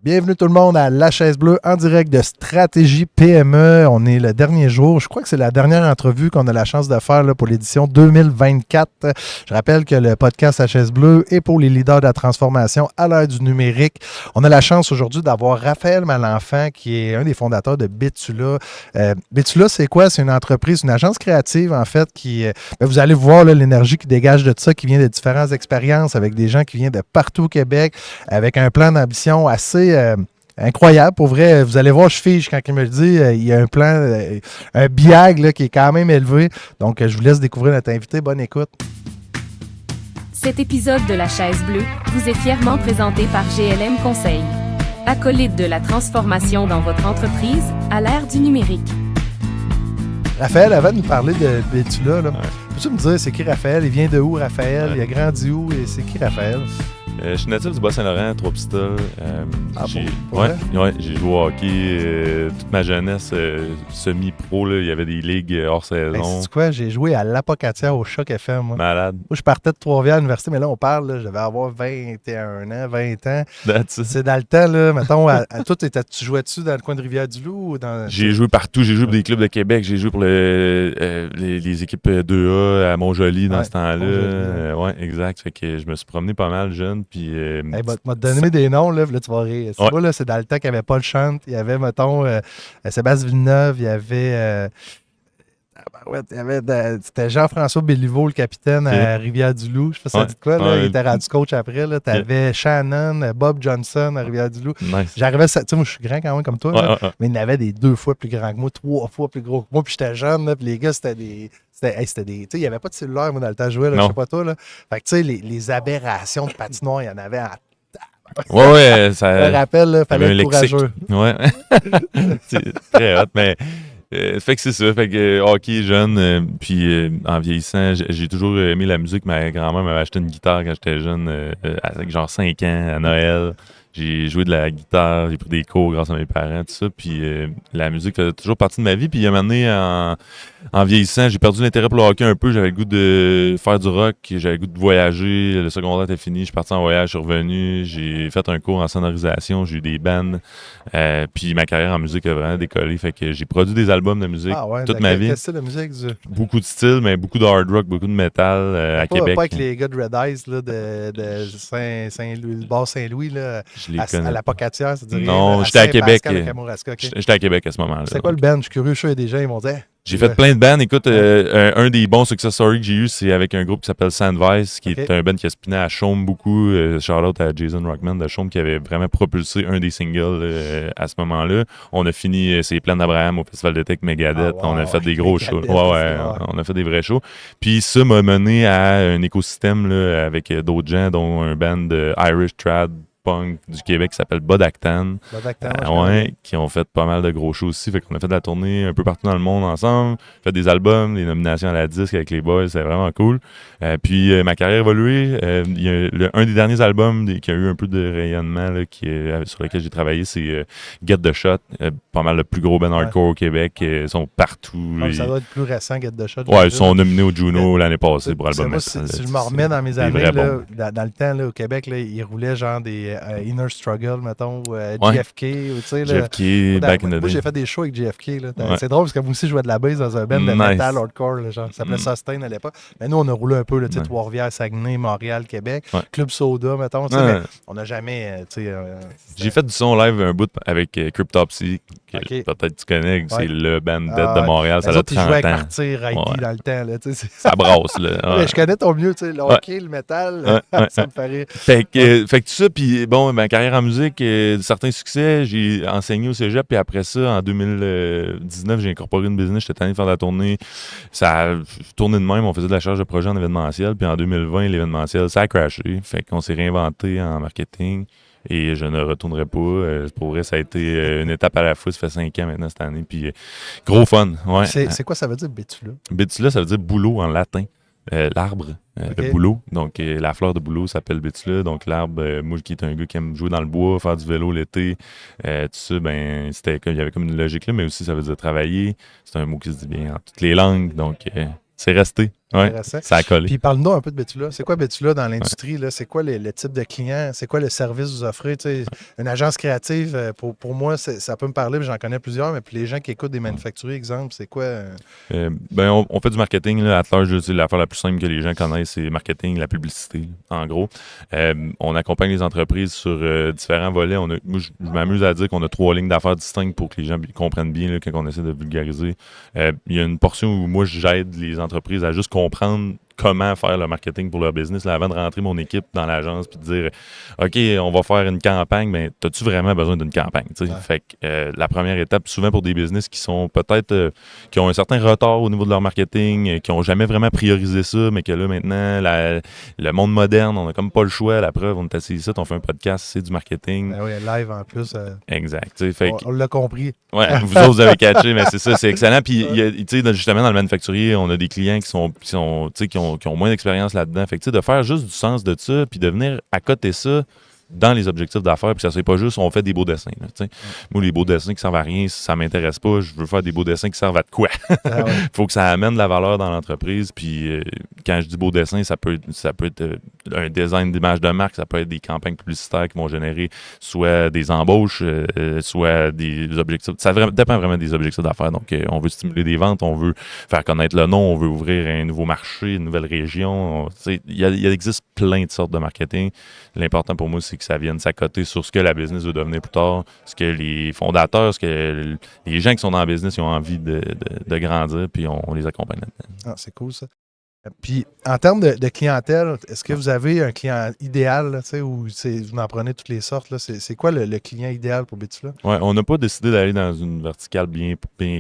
Bienvenue tout le monde à La Chaise Bleue en direct de Stratégie PME. On est le dernier jour. Je crois que c'est la dernière entrevue qu'on a la chance de faire là, pour l'édition 2024. Je rappelle que le podcast La Chaise Bleue est pour les leaders de la transformation à l'ère du numérique. On a la chance aujourd'hui d'avoir Raphaël Malenfant qui est un des fondateurs de Betula. Betula, c'est quoi? C'est une entreprise, une agence créative en fait qui... vous allez voir là, l'énergie qui dégage de ça, qui vient de différentes expériences avec des gens qui viennent de partout au Québec, avec un plan d'ambition assez... incroyable, pour vrai. Vous allez voir, je fige quand il me le dit. Il y a un plan, un biag là, qui est quand même élevé. Donc, je vous laisse découvrir notre invité. Bonne écoute. Cet épisode de La Chaise Bleue vous est fièrement présenté par GLM Conseil. Acolyte de la transformation dans votre entreprise à l'ère du numérique. Raphaël, avant de nous parler de Betula, peux-tu me dire c'est qui Raphaël? Il vient de où, Raphaël? Il a grandi où? Et c'est qui Raphaël? Je suis natif du Bas-Saint-Laurent, Trois-Pistoles. J'ai joué au hockey toute ma jeunesse, semi-pro. Là, il y avait des ligues hors saison. C'est quoi? J'ai joué à l'Apocatière au Choc FM. Moi. Malade. Moi, je partais de Trois-Rivières à l'université, mais là, on parle, là, je devais avoir 21 ans, 20 ans. C'est dans le temps, là. Mettons, toi, tu jouais-tu dans le coin de Rivière-du-Loup? J'ai joué partout. J'ai joué pour des clubs de Québec. J'ai joué pour les équipes 2A à Montjoly dans ce temps-là. Ouais, exact. Fait que je me suis promené pas mal jeune. Puis, m'a donné des noms, là tu vas rire. C'est là, c'est dans le temps qu'il n'y avait pas le chant. Il y avait, mettons, Sébastien Villeneuve, il y avait. C'était Jean-François Béliveau, le capitaine à Rivière-du-Loup. Je sais pas si ça dit de quoi, là. Il était rendu coach après. Tu avais Shannon, Bob Johnson à Rivière-du-Loup. Nice. J'arrivais, tu sais, moi, je suis grand quand même comme toi, mais il y en avait des 2 fois plus grands que moi, 3 fois plus gros que moi, puis j'étais jeune, là, puis les gars, c'était des. Tu sais, il n'y avait pas de cellulaire, moi, dans le temps de jouer, là, je sais pas toi, là. Fait que, tu sais, les aberrations de patinoire, il y en avait en. Ouais, ça. Je me rappelle, il fallait être courageux. Ouais. C'est très hot, mais. Fait que c'est ça, fait que hockey jeune, puis en vieillissant, j'ai toujours aimé la musique. Ma grand-mère m'avait acheté une guitare quand j'étais jeune, avec genre 5 ans, à Noël. J'ai joué de la guitare, j'ai pris des cours grâce à mes parents, tout ça, puis la musique faisait toujours partie de ma vie. Puis à un moment donné, en vieillissant, j'ai perdu l'intérêt pour le hockey un peu. J'avais le goût de faire du rock, j'avais le goût de voyager. Le secondaire était fini, je suis parti en voyage, je suis revenu. J'ai fait un cours en sonorisation, j'ai eu des bands. Puis ma carrière en musique a vraiment décollé. Fait que j'ai produit des albums de musique toute ma vie. Quel style de musique? Beaucoup de styles, mais beaucoup de hard rock, beaucoup de métal à Québec. Pas avec les gars de Red Eyes là, de Saint-Louis, le bar Saint-Louis, là, à l'Apocatière, ça dirait. Non, j'étais à Québec. Okay. J'étais à Québec à ce moment-là. C'est quoi le band? Je suis curieux, je suis des gens, ils vont dire. J'ai fait plein de bands. Écoute, un des bons success stories que j'ai eu, c'est avec un groupe qui s'appelle Sandvice, qui est un band qui a spiné à Chaume beaucoup. Shout-out à Jason Rockman de Chaume qui avait vraiment propulsé un des singles à ce moment-là. On a fini C'est Plaines d'Abraham au Festival de Tech Megadeth. On a fait des gros shows. On a fait des vrais shows. Puis ça m'a mené à un écosystème là, avec d'autres gens, dont un band de Irish Trad punk du Québec qui s'appelle Bodactan, qui ont fait pas mal de gros shows aussi. Fait qu'on a fait de la tournée un peu partout dans le monde ensemble, fait des albums, des nominations à la disque avec les boys, c'est vraiment cool. Puis ma carrière a évolué. Il y a un des derniers albums qui a eu un peu de rayonnement là, sur lequel j'ai travaillé, c'est Get the Shot, pas mal le plus gros band hardcore au Québec. Ils sont partout. Ça doit être plus récent, Get the Shot. Ouais, ils sont nominés au Juno l'année passée pour album. Moi, si je me remets dans mes années, là, dans le temps là, au Québec, là, ils roulaient genre des Inner Struggle, mettons, ou JFK. Tu sais, JFK, back in the day. Moi, j'ai fait des shows avec JFK. Là. C'est drôle parce que moi aussi, je jouais de la bass dans un band de metal hardcore. Là, genre, ça s'appelait Sustain à l'époque. Mais nous, on a roulé un peu, Trois-Rivières, Saguenay, Montréal, Québec. Club Soda, mettons. Mais on n'a jamais... j'ai fait du son live un bout avec Cryptopsy, que peut-être tu connais, c'est le band de Montréal. Ça a 30 ans. Ils jouaient avec Martyr, Haïti dans le temps. Là, ça brasse. Là. Mais je connais ton mieux, le hockey, le métal. Ça me fait rire. Fait que tout ça, puis bon, ma carrière en musique, certains succès, j'ai enseigné au cégep, puis après ça, en 2019, j'ai incorporé une business, j'étais tanné de faire de la tournée. Ça a tourné de même, on faisait de la charge de projet en événementiel, puis en 2020, l'événementiel, ça a crashé. Fait qu'on s'est réinventé en marketing. Et je ne retournerai pas. Pour vrai, ça a été une étape à la fois. Ça fait 5 ans maintenant cette année. Puis gros fun. Ouais. C'est quoi ça veut dire, Betula? Betula, ça veut dire bouleau en latin. L'arbre de bouleau. Donc, la fleur de bouleau s'appelle Betula. Donc, l'arbre, moi qui est un gars qui aime jouer dans le bois, faire du vélo l'été, tout ça, ben, il y avait comme une logique là, mais aussi ça veut dire travailler. C'est un mot qui se dit bien en toutes les langues. Donc, c'est resté. Ouais, ça a collé. Puis parle-nous un peu de Betula. C'est quoi Betula dans l'industrie? Là? C'est quoi le type de client? C'est quoi le service que vous offrez? Une agence créative, pour moi, ça peut me parler, puis j'en connais plusieurs, mais puis les gens qui écoutent des manufacturiers, exemple, c'est quoi? On fait du marketing là, à large. L'affaire la plus simple que les gens connaissent, c'est marketing, la publicité, en gros. On accompagne les entreprises sur différents volets. Moi, je m'amuse à dire qu'on a 3 lignes d'affaires distinctes pour que les gens comprennent bien là, quand on essaie de vulgariser. Il y a une portion où moi, j'aide les entreprises à juste comprendre comment faire le marketing pour leur business là, avant de rentrer mon équipe dans l'agence puis de dire OK, on va faire une campagne, mais as-tu vraiment besoin d'une campagne? Ouais. Fait que la première étape, souvent pour des business qui sont peut-être qui ont un certain retard au niveau de leur marketing, qui n'ont jamais vraiment priorisé ça, mais que là maintenant, le monde moderne, on n'a comme pas le choix. La preuve, on est assis ici, on fait un podcast, c'est du marketing. Ben oui, live en plus. Exact. Fait on l'a compris. Ouais, vous autres, vous avez catché, mais c'est ça, c'est excellent. Puis, justement, dans le manufacturier, on a des clients qui ont moins d'expérience là-dedans. Fait que, de faire juste du sens de ça, puis de venir accoter ça dans les objectifs d'affaires, puis ça c'est pas juste on fait des beaux dessins. Là, moi, les beaux dessins qui servent à rien, ça m'intéresse pas. Je veux faire des beaux dessins qui servent à de quoi. Faut que ça amène de la valeur dans l'entreprise. Puis quand je dis beaux dessins, ça peut être un design d'image de marque, ça peut être des campagnes publicitaires qui vont générer soit des embauches, soit des objectifs. Ça dépend vraiment des objectifs d'affaires. Donc, on veut stimuler des ventes, on veut faire connaître le nom, on veut ouvrir un nouveau marché, une nouvelle région. Il existe plein de sortes de marketing. L'important pour moi, c'est que ça vienne s'accoter sur ce que la business veut devenir plus tard, ce que les fondateurs, ce que les gens qui sont dans la business ils ont envie de grandir, puis on les accompagne là-dedans. Ah, c'est cool ça. Puis, en termes de clientèle, est-ce que vous avez un client idéal, là, ou vous en prenez toutes les sortes? Là, c'est quoi le client idéal pour Betula? Oui, on n'a pas décidé d'aller dans une verticale bien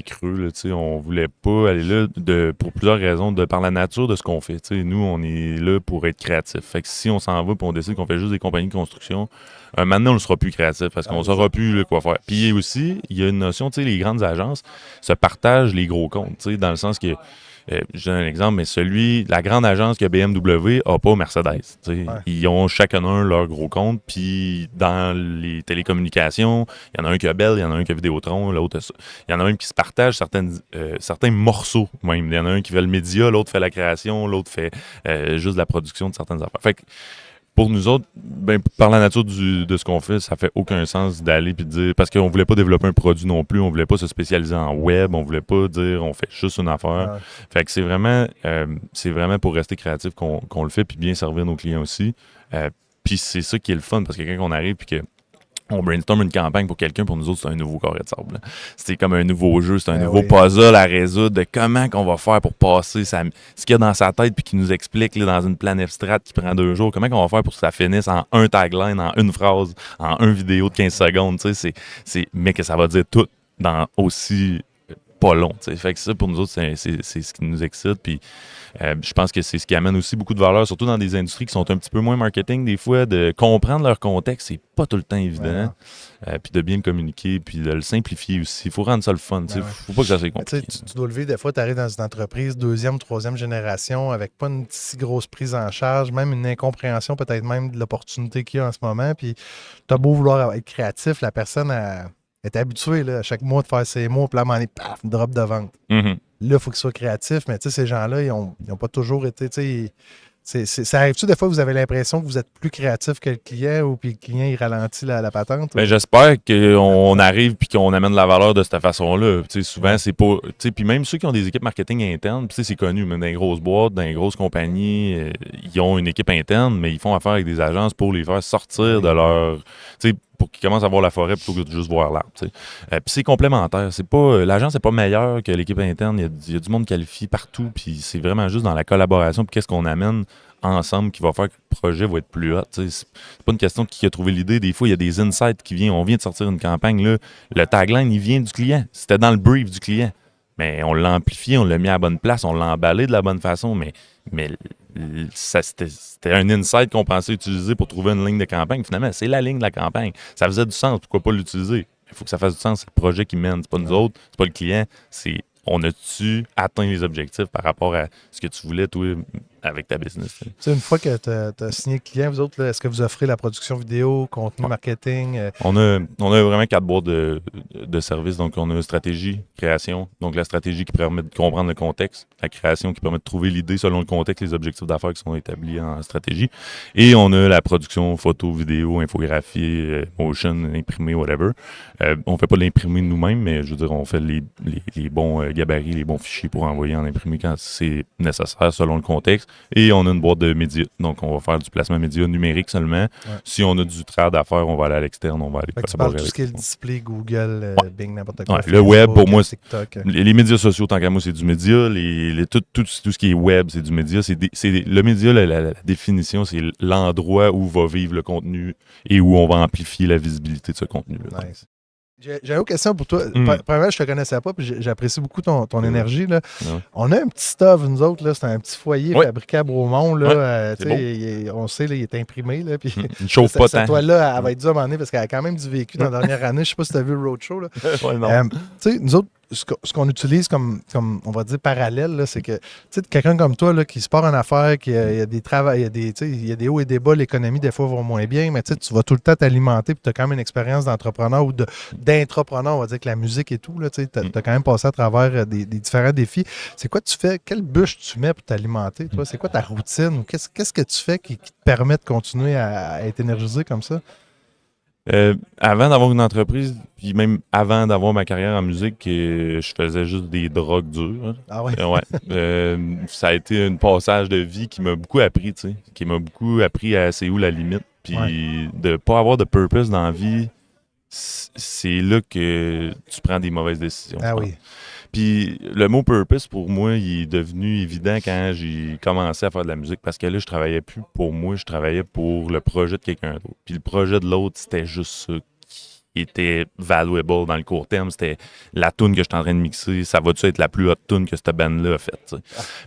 creux. Là, on ne voulait pas aller là pour plusieurs raisons, par la nature de ce qu'on fait. Nous, on est là pour être créatif. Fait que si on s'en va et on décide qu'on fait juste des compagnies de construction, maintenant, on ne sera plus créatif parce qu'on ne saura plus là, quoi faire. Puis aussi, il y a une notion, les grandes agences se partagent les gros comptes, dans le sens que je donne un exemple, mais la grande agence que BMW n'a pas Mercedes. Ouais. Ils ont chacun leur gros compte, puis dans les télécommunications, il y en a un qui a Bell, il y en a un qui a Vidéotron, l'autre ça. Il y en a même qui se partagent certains morceaux même. Il y en a un qui fait le média, l'autre fait la création, l'autre fait juste la production de certaines affaires. Fait que, pour nous autres, par la nature de ce qu'on fait, ça fait aucun sens d'aller puis de dire, parce qu'on voulait pas développer un produit non plus, on voulait pas se spécialiser en web, on voulait pas dire on fait juste une affaire. Ouais. Fait que c'est vraiment pour rester créatif qu'on le fait puis bien servir nos clients aussi. Puis c'est ça qui est le fun, parce que quand on arrive puis que on brainstorm une campagne pour quelqu'un, pour nous autres, c'est un nouveau carré de sable. Là. C'est comme un nouveau jeu, c'est un nouveau puzzle à résoudre de comment qu'on va faire pour passer ce qu'il y a dans sa tête puis qu'il nous explique là, dans une plan abstraite qui prend 2 jours, comment qu'on va faire pour que ça finisse en un tagline, en une phrase, en une vidéo de 15 secondes, mais que ça va dire tout dans aussi pas long. T'sais. Fait que ça, pour nous autres, c'est ce qui nous excite. Puis je pense que c'est ce qui amène aussi beaucoup de valeur, surtout dans des industries qui sont un petit peu moins marketing, des fois, de comprendre leur contexte, c'est pas tout le temps évident. Puis de bien le communiquer, puis de le simplifier aussi. Il faut rendre ça le fun. Il faut pas que ça soit compliqué. Tu dois lever, des fois, tu arrives dans une entreprise 2e, 3e génération avec pas une si grosse prise en charge, même une incompréhension peut-être même de l'opportunité qu'il y a en ce moment. Puis tu as beau vouloir être créatif, la personne est habituée là, à chaque mois de faire ses mots, puis là, à un paf, drop de vente. Mm-hmm. Là, il faut qu'il soit créatif, mais ces gens-là, ils n'ont pas toujours été. Ça arrive-tu des fois que vous avez l'impression que vous êtes plus créatif que le client ou puis le client il ralentit la patente? Ben, j'espère qu'on arrive puis qu'on amène la valeur de cette façon-là. Souvent, c'est pas. Puis même ceux qui ont des équipes marketing internes, c'est connu, même dans les grosses boîtes, dans les grosses compagnies, ils ont une équipe interne, mais ils font affaire avec des agences pour les faire sortir de leur. Pour qu'ils commencent à voir la forêt plutôt que de juste voir l'arbre. Puis c'est complémentaire. L'agence n'est pas meilleure que l'équipe interne. Il y a du monde qualifié partout. Puis c'est vraiment juste dans la collaboration. Puis qu'est-ce qu'on amène ensemble qui va faire que le projet va être plus hot. C'est pas une question de qui a trouvé l'idée. Des fois, il y a des insights qui viennent. On vient de sortir une campagne. Là. Le tagline, il vient du client. C'était dans le brief du client. Mais on l'a amplifié, on l'a mis à la bonne place, on l'a emballé de la bonne façon. Mais c'était un insight qu'on pensait utiliser pour trouver une ligne de campagne. Finalement, c'est la ligne de la campagne. Ça faisait du sens. Pourquoi pas l'utiliser? Il faut que ça fasse du sens. C'est le projet qui mène. C'est pas nous autres, c'est pas le client. C'est on a-tu atteint les objectifs par rapport à ce que tu voulais, toi, avec ta business. Tu sais, une fois que tu as signé le client, vous autres, là, est-ce que vous offrez la production vidéo, contenu, marketing? On a vraiment 4 boîtes de services. Donc, on a stratégie, création. Donc, la stratégie qui permet de comprendre le contexte. La création qui permet de trouver l'idée selon le contexte, les objectifs d'affaires qui sont établis en stratégie. Et on a la production photo, vidéo, infographie, motion, imprimé, whatever. On fait pas de l'imprimé nous-mêmes, mais je veux dire, on fait les bons gabarits, les bons fichiers pour envoyer en imprimé quand c'est nécessaire selon le contexte. Et on a une boîte de médias. Donc, on va faire du placement média numérique seulement. Ouais. Si on a du trade à faire, on va aller à l'externe, on va aller collaborer avec. Tu parles tout ce qui est le display, Google, Bing, n'importe quoi. Ouais, le web, pour moi, les médias sociaux, tant qu'à moi, c'est du média. Tout ce qui est web, c'est du média. Le média, la définition, c'est l'endroit où va vivre le contenu et où on va amplifier la visibilité de ce contenu-là. Nice. J'ai une autre question pour toi. Premièrement, je ne te connaissais pas, puis j'apprécie beaucoup ton énergie. Là. On a un petit stuff, nous autres. C'est un petit foyer fabriqué à Bromont. Là, on sait, là, il est imprimé. Là, puis une chauffe pas tant. Cette toile-là, elle va être dure à un moment donné parce qu'elle a quand même du vécu dans la dernière année. Je ne sais pas si tu as vu le Roadshow. Là. Nous autres, ce qu'on utilise comme on va dire parallèle, là, c'est que quelqu'un comme toi là, qui se part en affaires, il y a des travails, il y a des hauts et des bas, l'économie des fois va moins bien, mais tu vas tout le temps t'alimenter, puis tu as quand même une expérience d'entrepreneur ou d'intrapreneur, on va dire que la musique et tout, tu as quand même passé à travers des différents défis. C'est quoi tu fais? Quelle bûche tu mets pour t'alimenter? Toi? C'est quoi ta routine? Qu'est-ce que tu fais qui te permet de continuer à être énergisé comme ça? Avant d'avoir une entreprise, puis même avant d'avoir ma carrière en musique, je faisais juste des drogues dures. Hein. Ah ouais? Ça a été un passage de vie qui m'a beaucoup appris, tu sais, qui m'a beaucoup appris à c'est où la limite. Puis de pas avoir de purpose dans la vie, c'est là que tu prends des mauvaises décisions. Ah oui. Puis le mot purpose, pour moi, il est devenu évident quand j'ai commencé à faire de la musique. Parce que là, je travaillais plus pour moi, je travaillais pour le projet de quelqu'un d'autre. Puis le projet de l'autre, c'était juste ça qui était valuable dans le court terme. C'était la toune que j'étais en train de mixer. Ça va-tu être la plus haute toune que cette bande-là a faite?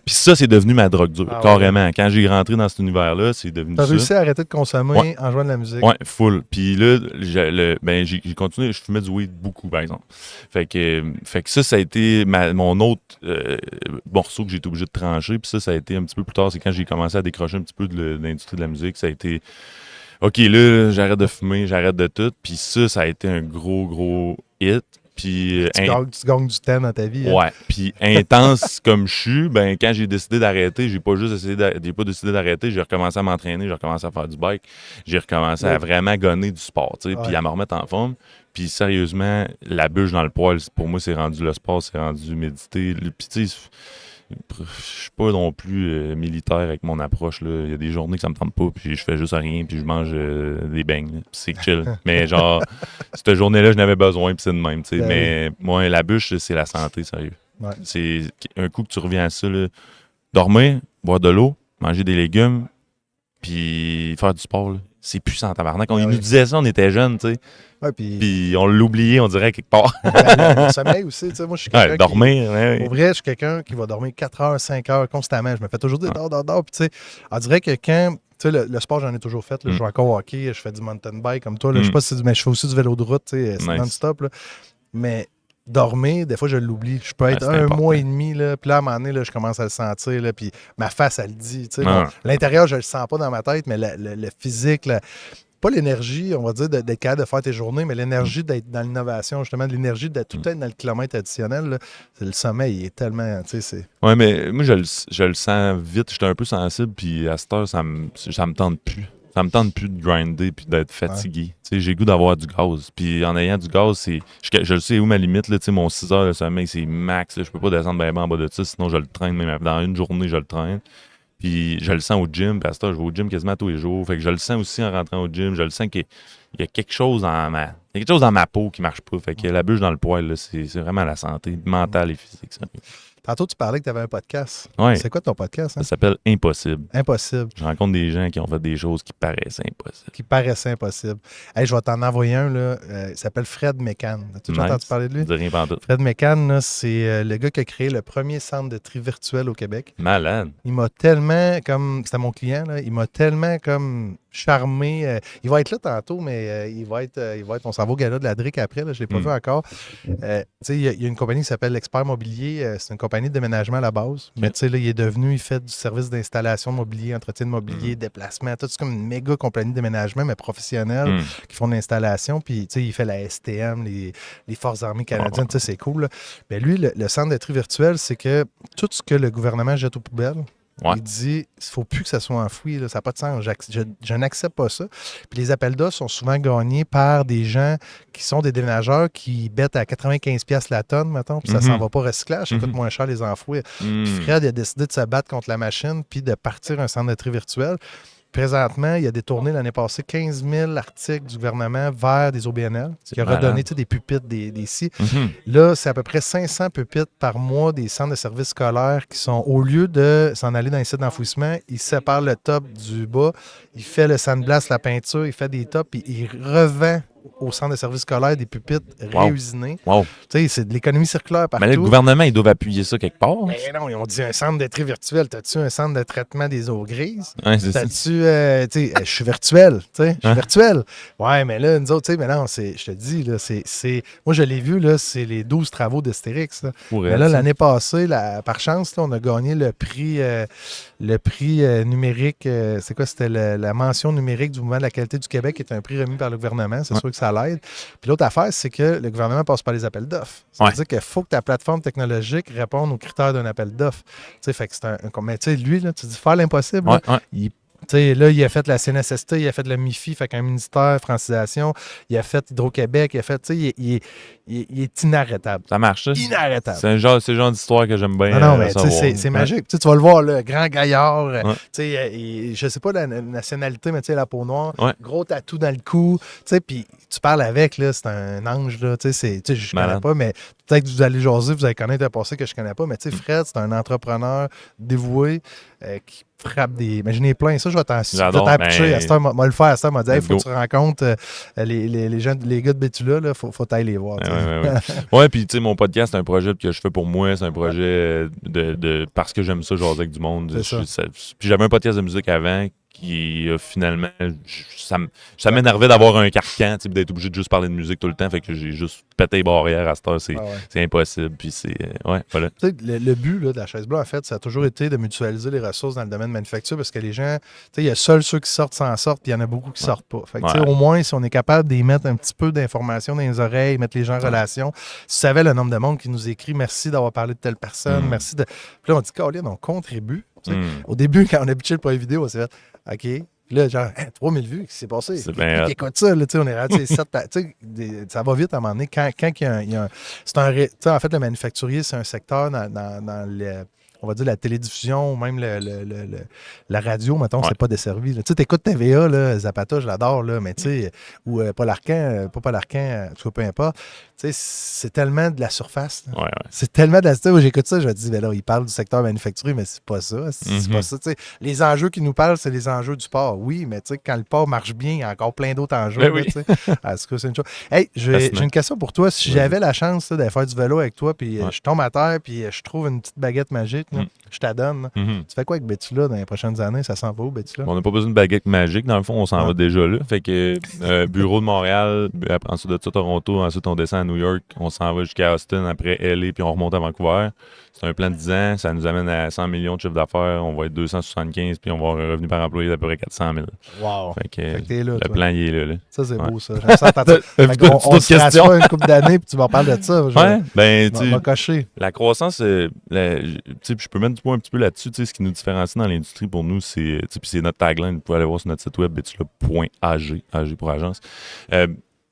Puis ça, c'est devenu ma drogue dure, carrément. Ouais. Quand j'ai rentré dans cet univers-là, c'est devenu ça. T'as réussi à arrêter de consommer en jouant de la musique? Ouais, full. Puis là, j'ai continué, je fumais du weed beaucoup, par exemple. Fait que ça a été mon autre morceau que j'ai été obligé de trancher. Puis ça a été un petit peu plus tard. C'est quand j'ai commencé à décrocher un petit peu de l'industrie de la musique. Ça a été... OK, là, j'arrête de fumer, j'arrête de tout. Puis ça a été un gros hit. Puis tu gagnes du temps dans ta vie. Ouais. Puis intense comme je suis, ben quand j'ai décidé d'arrêter, j'ai pas décidé d'arrêter, j'ai recommencé à m'entraîner, j'ai recommencé à faire du bike, j'ai recommencé à vraiment gonner du sport, tu sais, puis à me remettre en forme. Puis sérieusement, la bûche dans le poêle, pour moi, c'est rendu le sport, c'est rendu méditer. Puis tu sais, je suis pas non plus militaire avec mon approche. Là. Il y a des journées que ça me tente pas, puis je fais juste rien, puis je mange des beignes. Puis c'est chill. Mais genre, cette journée-là, je n'avais besoin, puis c'est de même. Ben mais moi, la bûche, c'est la santé, sérieux. Ouais. C'est un coup que tu reviens à ça. Là, dormir, boire de l'eau, manger des légumes, puis faire du sport. Là. C'est puissant, tabarnak. Il nous disait ça, on était jeunes, tu sais. Ouais, puis on l'oubliait, on dirait, quelque part. Le sommeil aussi, tu sais. Moi, je suis quelqu'un dormir, Pour vrai, je suis quelqu'un qui va dormir 4 heures, 5 heures constamment. Je me fais toujours dire dors. Puis, tu sais, on dirait que quand... Tu sais, le sport, j'en ai toujours fait. Là, je joue encore au hockey, je fais du mountain bike comme toi. Là, je sais pas si mais je fais aussi du vélo de route, tu sais, c'est non-stop. Là. Mais... dormir, des fois, je l'oublie. Je peux être un mois et demi, là, puis là, à un moment donné, là, je commence à le sentir, là, puis ma face, elle le dit. Bon, l'intérieur, je le sens pas dans ma tête, mais le physique, pas l'énergie, on va dire, d'être capable de faire tes journées, mais l'énergie d'être dans l'innovation, justement, l'énergie d'être tout le temps dans le kilomètre additionnel, là, le sommeil, il est tellement, tu sais, c'est... Ouais, mais moi, je le sens vite. J'étais un peu sensible, puis à cette heure, ça me tente plus. Ça me tente plus de grinder puis d'être fatigué. Ouais. J'ai le goût d'avoir du gaz. Puis en ayant du gaz, je le sais où ma limite. Là, mon 6 heures de sommeil, c'est max. Là, je peux pas descendre bien en bas de ça, sinon je le traîne. Même dans une journée, je le traîne. Puis je le sens au gym. Parce que je vais au gym quasiment tous les jours. Fait que je le sens aussi en rentrant au gym. Je le sens qu'il y a quelque chose dans ma peau qui marche pas. Fait que la bûche dans le poêle, là, c'est vraiment la santé mentale et physique. Ça. Tantôt, tu parlais que tu avais un podcast. Ouais. C'est quoi ton podcast? Hein? Ça s'appelle Impossible. Impossible. Je rencontre des gens qui ont fait des choses qui paraissent impossibles. Qui paraissaient impossibles. Hey, je vais t'en envoyer un. Là. Il s'appelle Fred Mécan. As-tu déjà entendu parler de lui? Je dis rien pantoute. Fred Mécan, c'est le gars qui a créé le premier centre de tri virtuel au Québec. Malade. Il m'a tellement, comme... C'était mon client, là. Il m'a tellement comme... charmé. Il va être là tantôt, mais il va être on s'en va au gala de la DRIC après, là, je ne l'ai pas vu encore. Il y a une compagnie qui s'appelle l'Expert Mobilier. C'est une compagnie de déménagement à la base. Mais là, il fait du service d'installation de mobilier, entretien de mobilier, déplacement. Tout, c'est comme une méga compagnie de déménagement, mais professionnelle, qui font de l'installation. Puis il fait la STM, les Forces armées canadiennes. C'est cool. Là. Mais lui, le centre de tri virtuel, c'est que tout ce que le gouvernement jette aux poubelles, il dit, il ne faut plus que ça soit enfoui, là, ça n'a pas de sens, je n'accepte pas ça. Puis les appels d'offres sont souvent gagnés par des gens qui sont des déménageurs qui bêtent à 95$ la tonne, mettons, puis ça s'en va pas recyclage, ça coûte moins cher les enfouir. Puis Fred il a décidé de se battre contre la machine puis de partir un centre de tri virtuel. Présentement, il a détourné l'année passée 15 000 articles du gouvernement vers des OBNL, qui a redonné des pupitres, des scies. Là, c'est à peu près 500 pupitres par mois des centres de services scolaires qui sont, au lieu de s'en aller dans les sites d'enfouissement, il sépare le top du bas, il fait le sandblast, la peinture, il fait des tops, puis il revend au centre de services scolaires des pupitres réusinés. Tu sais, c'est de l'économie circulaire partout. Mais là, le gouvernement, ils doivent appuyer ça quelque part. Mais non, ils ont dit un centre de tri virtuel. T'as-tu un centre de traitement des eaux grises? C'est T'as-tu, je suis virtuel, tu sais, je suis virtuel. Ouais, mais là, nous autres, tu sais, mais non, je te dis, là, moi, je l'ai vu, là, c'est les 12 travaux d'Astérix. Mais là, l'année passée, par chance, là, on a gagné le prix numérique. C'est quoi? C'était la mention numérique du Mouvement de la qualité du Québec, qui est un prix remis par le gouvernement. C'est sûr que ça l'aide. Puis l'autre affaire, c'est que le gouvernement passe par les appels d'offres. Ça veut dire qu'il faut que ta plateforme technologique réponde aux critères d'un appel d'offres. Tu sais, fait que c'est mais tu sais, lui, là, tu dis faire l'impossible. Là, il a fait la CNSST, il a fait le MIFI, fait qu'un ministère, francisation, il a fait Hydro-Québec, il a fait, il est inarrêtable. Ça marche, ça? Inarrêtable. C'est le genre d'histoire que j'aime bien. Non, mais c'est magique. Tu vas le voir, là, grand gaillard, je sais pas la nationalité, mais tu sais, la peau noire, gros tatou dans le cou, puis tu parles avec, là, c'est un ange, là, je connais pas, mais peut-être que vous allez jaser, vous allez connaître un passé que je connais pas, mais tu sais, Fred, c'est un entrepreneur dévoué qui frappe des... Imaginez plein. Ça, je vais t'appuyer. À cette heure, m'a le faire. À cette heure, m'a dit, il faut que tu rencontres les gens, les gars de Bétula, il faut t'aller les voir. Ouais, puis tu sais, mon podcast, c'est un projet que je fais pour moi. C'est un projet parce que j'aime ça, jaser avec du monde. Puis j'avais un podcast de musique avant qui finalement, ça m'énervait d'avoir un carcan, d'être obligé de juste parler de musique tout le temps. Fait que j'ai juste pété les barrières à cette heure. C'est impossible. Puis c'est. Ouais, voilà. Tu sais, le but là, de la Chaise Bleue, en fait, ça a toujours été de mutualiser les ressources dans le domaine de manufacture parce que les gens, tu sais, il y a seuls ceux qui sortent s'en sortent, puis il y en a beaucoup qui sortent pas. Fait que, tu sais, au moins, si on est capable d'y mettre un petit peu d'informations dans les oreilles, mettre les gens en relation, si tu savais le nombre de monde qui nous écrit merci d'avoir parlé de telle personne, merci de. Puis là, on dit, Colin, on contribue. Au début, quand on a pitché le premier vidéo, on s'est fait OK. Puis là, genre, 3000 vues, qu'est-ce qui s'est passé? C'est bien. Écoute ça, là, on est rendu 7. Ça va vite à un moment donné. Quand il y a un. C'est en fait, le manufacturier, c'est un secteur dans on va dire la télédiffusion ou même la radio, mettons, c'est pas desservi. Tu sais, t'écoutes TVA, là, Zapata, je l'adore, là, mais tu sais, ou Paul Arcand, pas Paul Arcand, en tout cas, peu importe. Tu sais, c'est tellement de la surface. C'est tellement de la surface. J'écoute ça, je me dis, ben là, il parle du secteur manufacturier, mais c'est pas ça. C'est pas ça. Tu sais, les enjeux qu'il nous parlent, c'est les enjeux du port. Oui, mais tu sais, quand le port marche bien, il y a encore plein d'autres enjeux. Là, tu sais. Est-ce que c'est une chose? Hey, j'ai une question pour toi. Si j'avais la chance d'aller faire du vélo avec toi, puis je tombe à terre, puis je trouve une petite baguette magique, je t'adonne. Tu fais quoi avec Bétula dans les prochaines années? Ça s'en va où, Bétula? On n'a pas besoin de baguette magique. Dans le fond, on s'en va déjà là. Fait que bureau de Montréal, ensuite de ça, Toronto, ensuite on descend à New York, on s'en va jusqu'à Austin, après LA, puis on remonte à Vancouver. C'est un plan de 10 ans, ça nous amène à 100 millions de chiffre d'affaires, on va être 275, puis on va avoir un revenu par employé d'à peu près 400 000. Wow! Fait que là, le plan, il est là. Ça, c'est beau, ça. J'aime ça entendre ça. On se rassure une couple d'années, puis tu m'en parles de ça. Tu m'as coché. La croissance, je peux mettre du point un petit peu là-dessus. Ce qui nous différencie dans l'industrie pour nous, c'est notre tagline. Vous pouvez aller voir sur notre site web, betula.ag, AG pour agence.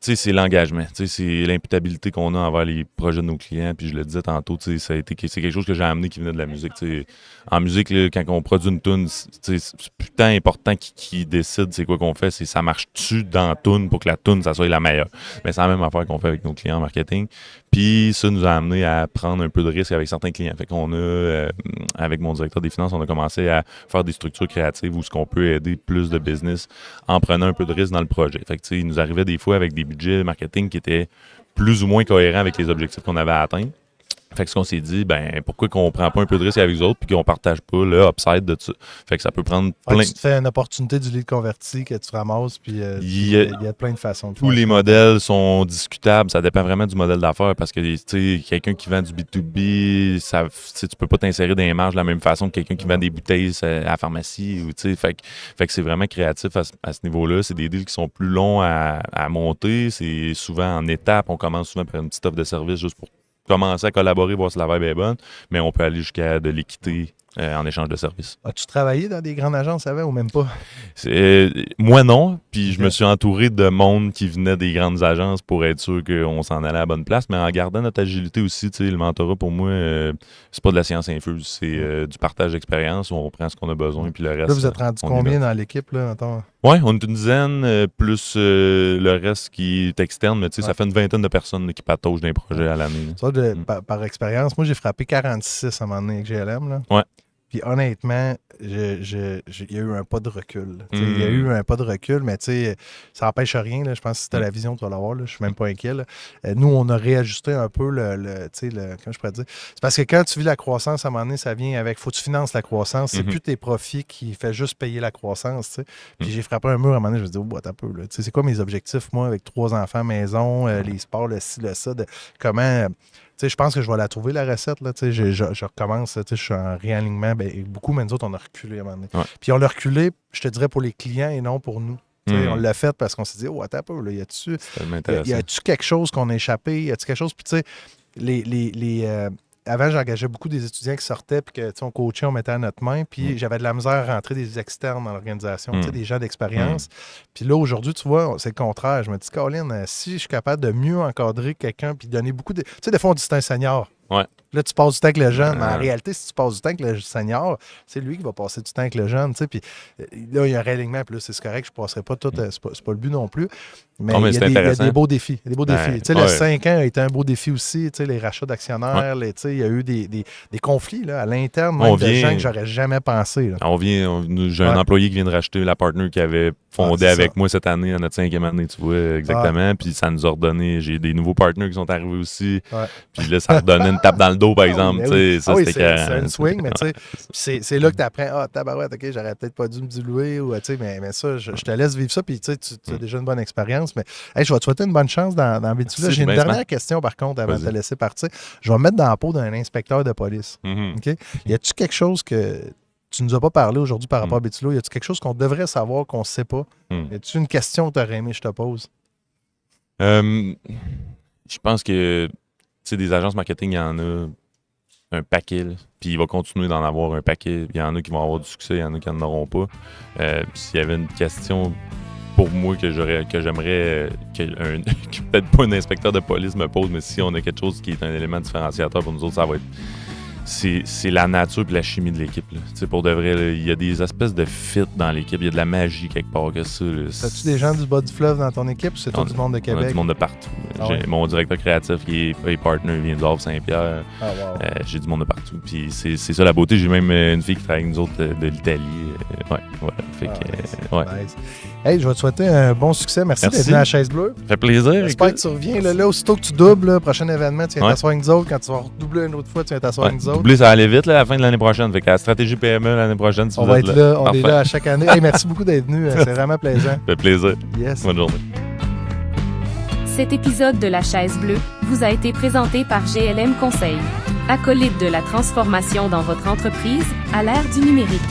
C'est l'engagement, c'est l'imputabilité qu'on a envers les projets de nos clients. Puis je le disais tantôt, c'est quelque chose que j'ai amené qui venait de la musique. En musique, là, quand on produit une toune, c'est putain important qui décide c'est quoi qu'on fait. C'est ça marche-tu dans la toune pour que la toune, ça soit la meilleure. Mais c'est la même affaire qu'on fait avec nos clients en marketing. Puis ça nous a amené à prendre un peu de risque avec certains clients. Fait qu'on a, avec mon directeur des finances, on a commencé à faire des structures créatives où ce qu'on peut aider plus de business en prenant un peu de risque dans le projet. Fait que il nous arrivait des fois avec des budgets marketing qui étaient plus ou moins cohérents avec les objectifs qu'on avait à atteindre. Fait que ce qu'on s'est dit, pourquoi qu'on prend pas un peu de risque avec les autres puis qu'on partage pas le upside de ça. Fait que ça peut prendre plein... Tu te fais une opportunité du lead converti que tu ramasses, puis il y a plein de façons de faire. Tous les modèles sont discutables. Ça dépend vraiment du modèle d'affaires parce que, tu sais, quelqu'un qui vend du B2B, tu peux pas t'insérer dans les marges de la même façon que quelqu'un qui vend des bouteilles à la pharmacie. Ou, tu sais, fait que c'est vraiment créatif à ce niveau-là. C'est des deals qui sont plus longs à monter. C'est souvent en étapes. On commence souvent par une petite offre de service juste pour commencer à collaborer, voir si la vibe est bonne, mais on peut aller jusqu'à de l'équité en échange de services. As-tu travaillé dans des grandes agences avant ou même pas? Moi, non. Puis je me suis entouré de monde qui venait des grandes agences pour être sûr qu'on s'en allait à la bonne place, mais en gardant notre agilité aussi, tu sais, le mentorat, pour moi, c'est pas de la science infuse, c'est du partage d'expérience où on prend ce qu'on a besoin, puis le reste... Là, vous êtes rendu combien dans l'équipe, là, mettons? Oui, on est une dizaine, plus le reste qui est externe, mais tu sais, ça fait une vingtaine de personnes là, qui pataugent d'un projet à l'année. Ça, par expérience, moi, j'ai frappé 46 à un moment donné avec GLM, là. Ouais. Puis honnêtement, il y a eu un pas de recul. Il y a eu un pas de recul, mais ça n'empêche rien. Là. Je pense que si tu as la vision, tu vas l'avoir. Je suis même pas inquiet. Nous, on a réajusté un peu comment je pourrais dire? C'est parce que quand tu vis la croissance, à un moment donné, ça vient avec... faut que tu finances la croissance. C'est plus tes profits qui fait juste payer la croissance. T'sais. Puis j'ai frappé un mur à un moment donné, je me suis dit, t'as peu. Là. C'est quoi mes objectifs, moi, avec 3 enfants, maison, les sports, le ci, le ça, comment... je pense que je vais la trouver, la recette. Là, je recommence, je suis en réalignement. Beaucoup, mais nous autres, on a reculé à un moment donné. Ouais. Puis on l'a reculé, je te dirais, pour les clients et non pour nous. On l'a fait parce qu'on s'est dit, attends un peu, là, y a-tu quelque chose qu'on a échappé? Y a-tu quelque chose? Puis tu sais, avant, j'engageais beaucoup des étudiants qui sortaient puis que on coachait, on mettait à notre main. Puis j'avais de la misère à rentrer des externes dans l'organisation, des gens d'expérience. Puis là, aujourd'hui, tu vois, c'est le contraire. Je me dis, Colin, si je suis capable de mieux encadrer quelqu'un puis donner beaucoup de... Tu sais, des fois, on dit c'est un senior. Ouais. Là, tu passes du temps avec le jeune. Mais en réalité, si tu passes du temps avec le senior, c'est lui qui va passer du temps avec le jeune. Puis là, il y a un réalignement. Puis là, c'est correct, je ne passerai pas tout. C'est pas le but non plus. Mais il y a des beaux défis. Il y a des beaux défis. Tu sais, le 5 ans a été un beau défi aussi. Tu sais, les rachats d'actionnaires. Il y a eu des conflits là, à l'interne même de gens que j'aurais jamais pensé. Là. J'ai un employé qui vient de racheter la partner qui avait fondé avec moi cette année, à notre 5e année, tu vois, exactement. Puis ça nous a redonné... J'ai des nouveaux partners qui sont arrivés aussi. Puis là, ça redonnait une tape dans le dos, par exemple. C'est un swing, mais tu sais, c'est là que tu apprends, tabarouette, OK, j'aurais peut-être pas dû me diluer, ou mais ça, je te laisse vivre ça, puis tu as déjà une bonne expérience. Mais je vais te souhaiter une bonne chance dans Bétula. J'ai une dernière question, par contre, avant de te laisser partir. Je vais me mettre dans la peau d'un inspecteur de police. OK? Y a-tu quelque chose que tu nous as pas parlé aujourd'hui par rapport à Bétula? Y a-tu quelque chose qu'on devrait savoir qu'on ne sait pas? Y a-tu une question que tu aurais aimé que je te pose? Je pense que des agences marketing, il y en a un paquet, là. Puis il va continuer d'en avoir un paquet. Il y en a qui vont avoir du succès, il y en a qui n'en auront pas. Puis s'il y avait une question pour moi que j'aimerais que peut-être pas un inspecteur de police me pose, mais si on a quelque chose qui est un élément différenciateur pour nous autres, ça va être... C'est la nature et la chimie de l'équipe. Pour de vrai, il y a des espèces de fit dans l'équipe. Il y a de la magie quelque part que ça. As-tu des gens du bas du fleuve dans ton équipe ou c'est tout du monde de Québec? On a du monde de partout. J'ai mon directeur créatif qui est partner, il vient de Havre-Saint-Pierre. J'ai du monde de partout. Puis c'est ça la beauté. J'ai même une fille qui travaille avec nous autres de l'Italie. Nice. Hey, je vais te souhaiter un bon succès. Merci d'être venu à la Chaise Bleue. Ça fait plaisir. J'espère que tu reviens. Là, aussitôt que tu doubles, prochain événement, tu viens t'asseoir avec nous autres. Quand tu vas redoubler une autre fois, tu viens t'asseoir avec nous autres. Doubler, ça va aller vite à la fin de l'année prochaine. Fait que la stratégie PME l'année prochaine, si on va être là. On est là à chaque année. Hey, merci beaucoup d'être venu. C'est vraiment plaisant. Ça fait plaisir. Yes. Bonne journée. Cet épisode de La Chaise Bleue vous a été présenté par GLM Conseil. Acolyte de la transformation dans votre entreprise à l'ère du numérique.